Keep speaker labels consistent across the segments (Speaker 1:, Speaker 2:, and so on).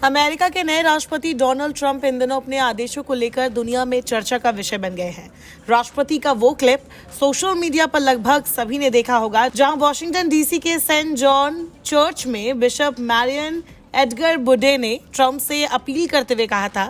Speaker 1: America के नए राष्ट्रपति डोनाल्ड ट्रंप इन दिनों अपने आदेशों को लेकर दुनिया में चर्चा का विषय बन गए हैं। राष्ट्रपति का वो क्लिप सोशल मीडिया पर लगभग सभी ने देखा होगा, जहां वॉशिंगटन डीसी के सेंट जॉन चर्च में बिशप मैरियन एडगर बुडे ने ट्रंप से अपील करते हुए कहा था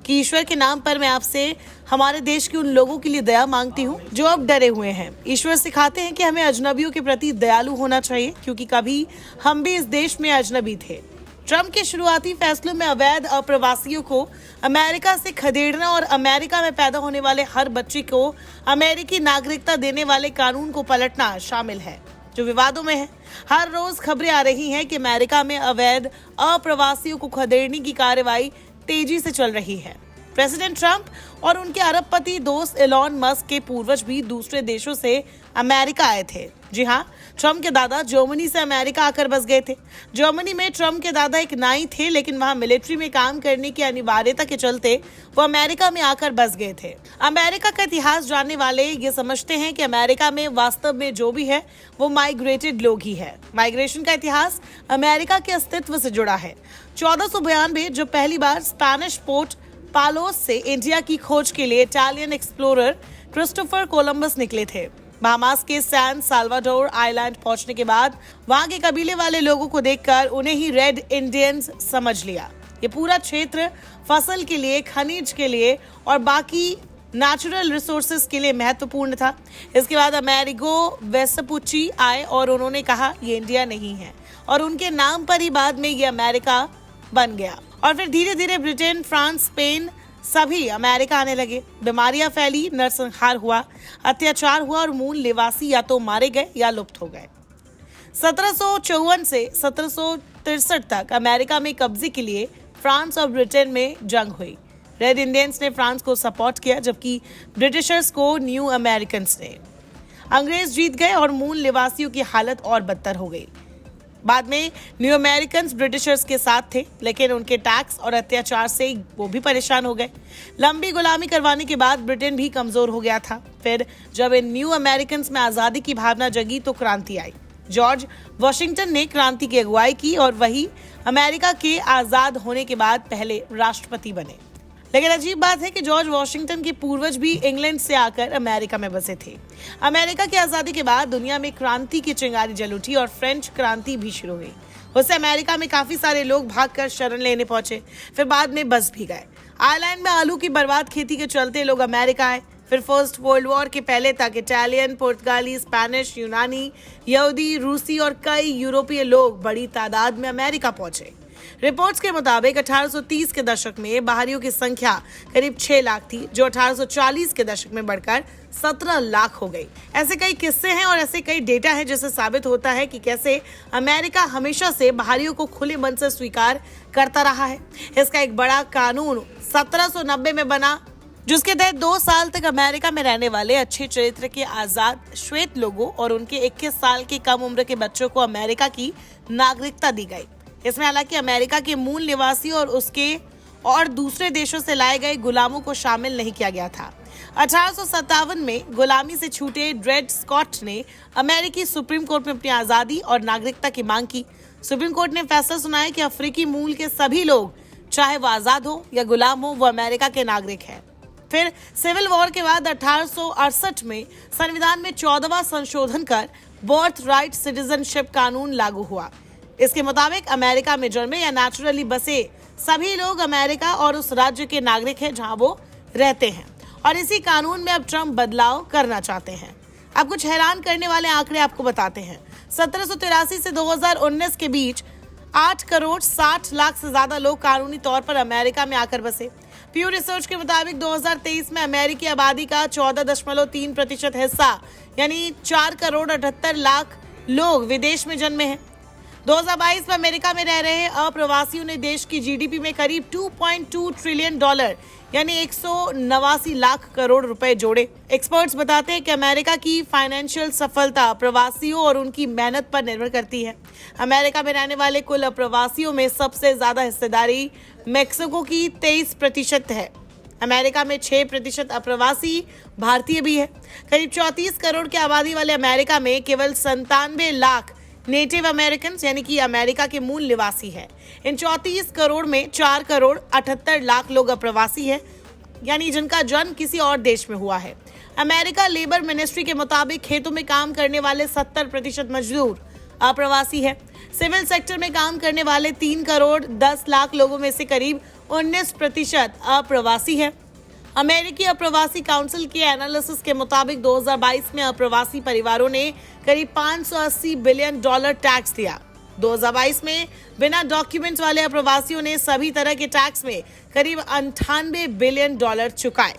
Speaker 1: कि ईश्वर के नाम पर मैं आपसे हमारे देश के उन लोगों के लिए दया मांगती हूँ जो अब डरे हुए हैं। ईश्वर सिखाते हैं कि हमें अजनबियों के प्रति दयालु होना चाहिए, क्योंकि कभी हम भी इस देश में अजनबी थे। ट्रंप के शुरुआती फैसलों में अवैध अप्रवासियों को अमेरिका से खदेड़ना और अमेरिका में पैदा होने वाले हर बच्चे को अमेरिकी नागरिकता देने वाले कानून को पलटना शामिल है, जो विवादों में है। हर रोज खबरें आ रही हैं कि अमेरिका में अवैध अप्रवासियों को खदेड़ने की कार्रवाई तेजी से चल रही है। प्रेसिडेंट ट्रंप और उनके अरबपति दोस्त एलॉन मस्क के पूर्वज भी दूसरे देशों से अमेरिका आए थे। जी हाँ, ट्रंप के दादा जर्मनी से अमेरिका आकर बस गए थे। जर्मनी में ट्रंप के दादा एक नाई थे, लेकिन वहां मिलिट्री में काम करने की अनिवार्यता के चलते वो अमेरिका में आकर बस गए थे। अमेरिका का इतिहास जानने वाले ये समझते हैं कि अमेरिका में वास्तव में जो भी है वो माइग्रेटेड लोग ही है। माइग्रेशन का इतिहास अमेरिका के अस्तित्व से जुड़ा है। 1492 जब पहली बार स्पेनिश पोर्ट पालोस से इंडिया की खोज के लिए इटालियन एक्सप्लोरर क्रिस्टोफर कोलंबस निकले थे। बहामास के सैन साल्वाडोर आइलैंड पहुंचने के बाद वहां के कबीले वाले लोगों को देखकर उन्हें ही रेड इंडियंस समझ लिया। ये पूरा क्षेत्र फसल के लिए, खनिज के लिए और बाकी नेचुरल रिसोर्सेज के लिए महत्वपूर्ण था। इसके बाद अमेरिगो वेस्पुची आए और उन्होंने कहा ये इंडिया नहीं है, और उनके नाम पर ही बाद में ये अमेरिका बन गया। और फिर धीरे धीरे ब्रिटेन, फ्रांस, स्पेन सभी अमेरिका आने लगे। बीमारियां फैली, नरसंहार हुआ, अत्याचार हुआ और मूल निवासी या तो मारे गए या लुप्त हो गए। 1754 से 1763 तक अमेरिका में कब्जे के लिए फ्रांस और ब्रिटेन में जंग हुई। रेड इंडियंस ने फ्रांस को सपोर्ट किया, जबकि ब्रिटिशर्स को न्यू अमेरिकन्स ने। अंग्रेज जीत गए और मूल निवासियों की हालत और बदतर हो गई। बाद में न्यू अमेरिकन्स ब्रिटिशर्स के साथ थे, लेकिन उनके टैक्स और अत्याचार से वो भी परेशान हो गए। लंबी गुलामी करवाने के बाद ब्रिटेन भी कमजोर हो गया था। फिर जब इन न्यू अमेरिकन्स में आजादी की भावना जगी तो क्रांति आई। जॉर्ज वॉशिंगटन ने क्रांति की अगुवाई की और वही अमेरिका के आजाद होने के बाद पहले राष्ट्रपति बने। लेकिन अजीब बात है कि जॉर्ज वॉशिंगटन के पूर्वज भी इंग्लैंड से आकर अमेरिका में बसे थे। अमेरिका की आजादी के बाद दुनिया में क्रांति की चिंगारी जल उठी और फ्रेंच क्रांति भी शुरू हुई। उससे अमेरिका में काफी सारे लोग भागकर शरण लेने पहुंचे, फिर बाद में बस भी गए। आयरलैंड में आलू की बर्बाद खेती के चलते लोग अमेरिका आए। फिर फर्स्ट वर्ल्ड वॉर के पहले तक इटालियन, पुर्तगाली, स्पेनिश, यूनानी, यहूदी, रूसी और कई यूरोपीय लोग बड़ी तादाद में अमेरिका पहुंचे। रिपोर्ट्स के मुताबिक 1830 के दशक में बाहरियों की संख्या करीब 6 लाख थी, जो 1840 के दशक में बढ़कर 17 लाख हो गई। ऐसे कई किस्से हैं और ऐसे कई डेटा हैं जिससे साबित होता है कि कैसे अमेरिका हमेशा से बाहरियों को खुले मन से स्वीकार करता रहा है। इसका एक बड़ा कानून 1790 में बना, जिसके तहत 2 साल तक अमेरिका में रहने वाले अच्छे चरित्र के आजाद श्वेत लोगों और उनके 21 साल की कम उम्र के बच्चों को अमेरिका की नागरिकता दी गई। इसमें हालांकि अमेरिका के मूल निवासी और उसके और दूसरे देशों से लाए गए गुलामों को शामिल नहीं किया गया था। 1857 में गुलामी से छूटे ड्रेड स्कॉट ने अमेरिकी सुप्रीम कोर्ट में अपनी आजादी और नागरिकता की मांग की। सुप्रीम कोर्ट ने फैसला सुनाया कि अफ्रीकी मूल के सभी लोग, चाहे वो आजाद हो या गुलाम हो, वो अमेरिका के नागरिक हैं। फिर सिविल वॉर के बाद 1868 में संविधान में 14वां संशोधन कर बर्थ राइट सिटीजनशिप कानून लागू हुआ। इसके मुताबिक अमेरिका में जन्मे या नेचुरली बसे सभी लोग अमेरिका और उस राज्य के नागरिक हैं जहां वो रहते हैं। और इसी कानून में अब ट्रंप बदलाव करना चाहते हैं। अब कुछ हैरान करने वाले आंकड़े आपको बताते हैं। 1783 से 2019 के बीच 8 करोड़ 60 लाख से ज्यादा लोग कानूनी तौर पर अमेरिका में आकर बसे। प्यू रिसर्च के मुताबिक 2023 में अमेरिकी आबादी का 14.3% हिस्सा यानी 4 करोड़ 78 लाख लोग विदेश में जन्मे हैं। 2022 में अमेरिका में रह रहे अप्रवासियों ने देश की जीडीपी में करीब $2.2 ट्रिलियन यानी 189 लाख करोड़ रुपए जोड़े। एक्सपर्ट्स बताते हैं कि अमेरिका की फाइनेंशियल सफलता प्रवासियों और उनकी मेहनत पर निर्भर करती है। अमेरिका में रहने वाले कुल अप्रवासियों में सबसे ज्यादा हिस्सेदारी मेक्सिको की 23% है। अमेरिका में 6% अप्रवासी भारतीय भी है। करीब 34 करोड़ की आबादी वाले अमेरिका में केवल 97 लाख नेटिव अमेरिकन यानी कि अमेरिका के मूल निवासी है। इन 34 करोड़ में 4 करोड़ 78 लाख लोग अप्रवासी है, यानी जिनका जन्म किसी और देश में हुआ है। अमेरिका लेबर मिनिस्ट्री के मुताबिक खेतों में काम करने वाले 70% मजदूर अप्रवासी है। सिविल सेक्टर में काम करने वाले 3 करोड़ 10 लाख लोगों में से करीब 19% अप्रवासी है। अमेरिकी अप्रवासी काउंसिल के एनालिसिस के मुताबिक 2022 में अप्रवासी परिवारों ने करीब $580 बिलियन टैक्स दिया। 2022 में बिना डॉक्यूमेंट्स वाले अप्रवासियों ने सभी तरह के टैक्स में करीब $98 बिलियन चुकाए।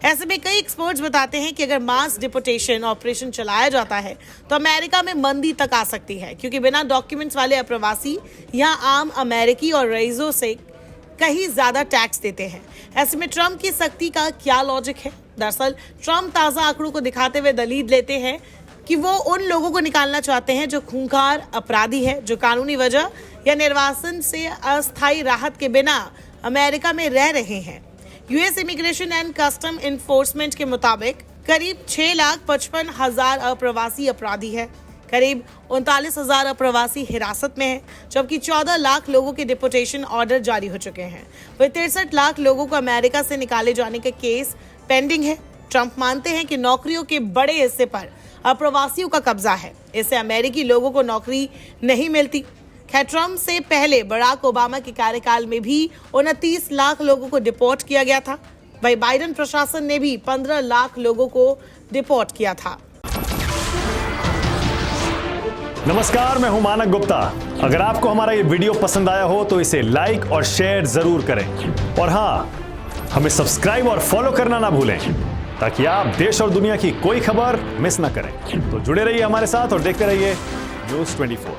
Speaker 1: ऐसे में कई एक्सपर्ट्स बताते हैं कि अगर मास डिपोर्टेशन ऑपरेशन चलाया जाता है तो अमेरिका में मंदी तक आ सकती है, क्योंकि बिना डॉक्यूमेंट्स वाले अप्रवासी यहाँ आम अमेरिकी और रईसों से कहीं ज्यादा टैक्स देते हैं। ऐसे में ट्रंप की सख्ती का क्या लॉजिक है? दरअसल ट्रंप ताजा आंकड़ों को दिखाते हुए दलील देते हैं कि वो उन लोगों को निकालना चाहते हैं जो खूंखार अपराधी है, जो कानूनी वजह या निर्वासन से अस्थायी राहत के बिना अमेरिका में रह रहे हैं। US immigration and custom enforcement के मुताबिक करीब 6,55,000 अप्रवासी अपराधी है, करीब 39,000 अप्रवासी हिरासत में है, जबकि 14 लाख लोगों के डिपोर्टेशन ऑर्डर जारी हो चुके हैं। वही 63 लाख लोगों को अमेरिका से निकाले जाने के केस पेंडिंग है। ट्रंप मानते हैं कि नौकरियों के बड़े हिस्से पर अप्रवासियों का कब्जा है, इससे अमेरिकी लोगों को नौकरी नहीं मिलती। खैर, ट्रंप से पहले बराक ओबामा के कार्यकाल में भी 29 लाख लोगों को डिपोर्ट किया गया था। वही बाइडेन प्रशासन ने भी 15 लाख लोगों को डिपोर्ट किया था।
Speaker 2: नमस्कार, मैं हूं मानक गुप्ता। अगर आपको हमारा ये वीडियो पसंद आया हो तो इसे लाइक और शेयर जरूर करें, और हाँ, हमें सब्सक्राइब और फॉलो करना ना भूलें ताकि आप देश और दुनिया की कोई खबर मिस ना करें। तो जुड़े रहिए हमारे साथ और देखते रहिए News 24।